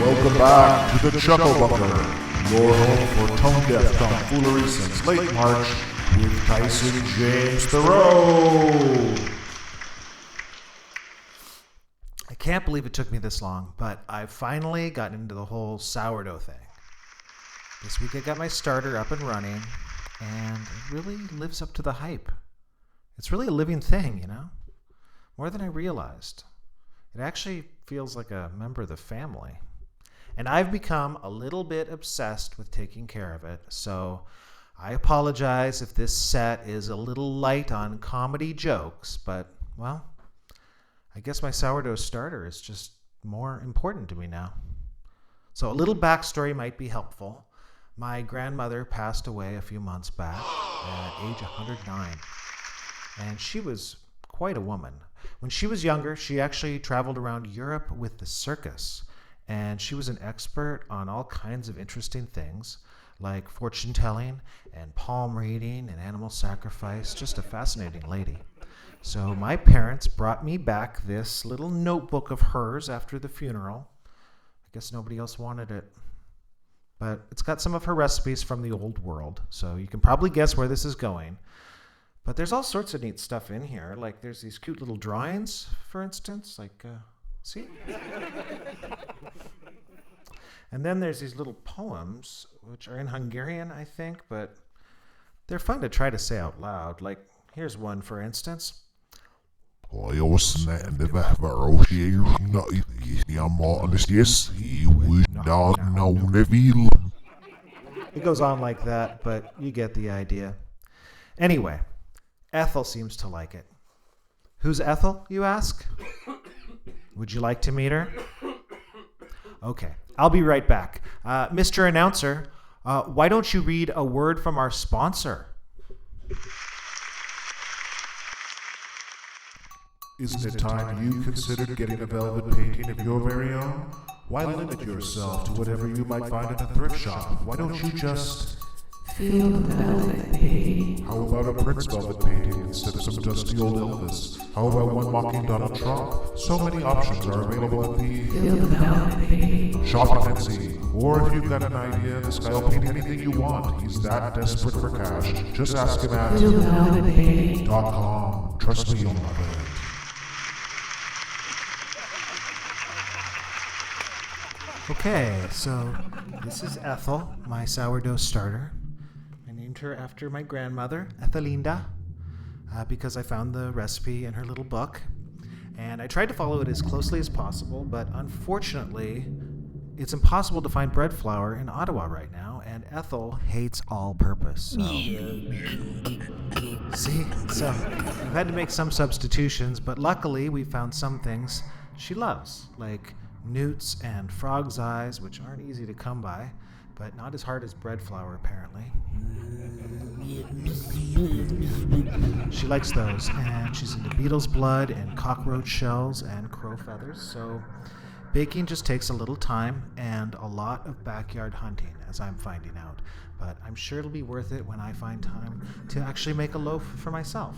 Welcome back to the Chuckle Bunker, your home for tone-deaf tomfoolery since late March with Tyson James Thoreau. I can't believe it took me this long, but I've finally gotten into the whole sourdough thing. This week I got my starter up and running, and it really lives up to the hype. It's really a living thing, you know? More than I realized. It actually feels like a member of the family. And I've become a little bit obsessed with taking care of it, so I apologize if this set is a little light on comedy jokes, but, well, I guess my sourdough starter is just more important to me now. So a little backstory might be helpful. My grandmother passed away a few months back at age 109, and she was quite a woman. When she was younger, she actually traveled around Europe with the circus, and she was an expert on all kinds of interesting things, like fortune telling and palm reading and animal sacrifice. Just a fascinating lady. So my parents brought me back this little notebook of hers after the funeral. I guess nobody else wanted it. But it's got some of her recipes from the old world, so you can probably guess where this is going. But there's all sorts of neat stuff in here. Like there's these cute little drawings, for instance. Like, see? And then there's these little poems, which are in Hungarian, I think. But they're fun to try to say out loud. Like, here's one, for instance. It goes on like that, but you get the idea. Anyway, Ethel seems to like it. Who's Ethel, you ask? Would you like to meet her? Okay, I'll be right back. Mr. Announcer, why don't you read a word from our sponsor? Isn't it time you considered getting a velvet painting of your very own? Why limit yourself to whatever you might find in a thrift shop? Why don't you just feel the velvet painting? How about a Prince velvet painting instead of some dusty old Elvis? How about one mocking Donald Trump? So many options are available at the Feel the velvet painting Shop and See. Or if you've got an idea, this guy will paint anything you want. He's that desperate for cash. Just ask him at Feel the velvet painting .com. Trust me, you'll love it. Okay, so this is Ethel, my sourdough starter. I named her after my grandmother, Ethelinda, because I found the recipe in her little book. And I tried to follow it as closely as possible, but unfortunately, it's impossible to find bread flour in Ottawa right now, and Ethel hates all-purpose. See? So I've had to make some substitutions, but luckily we found some things she loves, like newts and frog's eyes, which aren't easy to come by, but not as hard as bread flour, apparently. She likes those, and she's into beetle's blood and cockroach shells and crow feathers, so baking just takes a little time and a lot of backyard hunting, as I'm finding out. But I'm sure it'll be worth it when I find time to actually make a loaf for myself.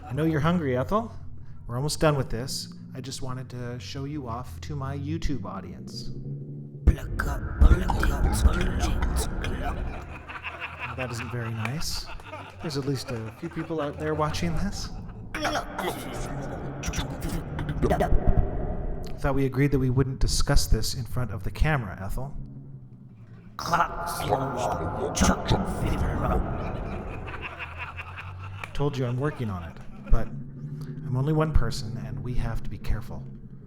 I know you're hungry, Ethel. We're almost done with this. I just wanted to show you off to my YouTube audience. Well, that isn't very nice. There's at least a few people out there watching this. I thought we agreed that we wouldn't discuss this in front of the camera, Ethel. Told you I'm working on it, but I'm only one person and we have to be careful.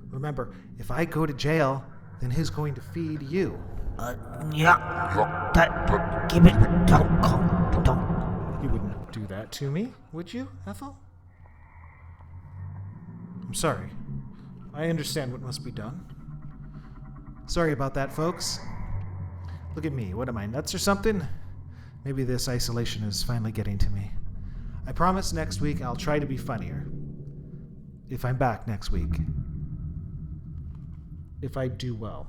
Remember, if I go to jail, then who's going to feed you? You wouldn't do that to me, would you, Ethel? I'm sorry. I understand what must be done. Sorry about that, folks. Look at me. What am I, nuts or something? Maybe this isolation is finally getting to me. I promise next week I'll try to be funnier. If I'm back next week. If I do well.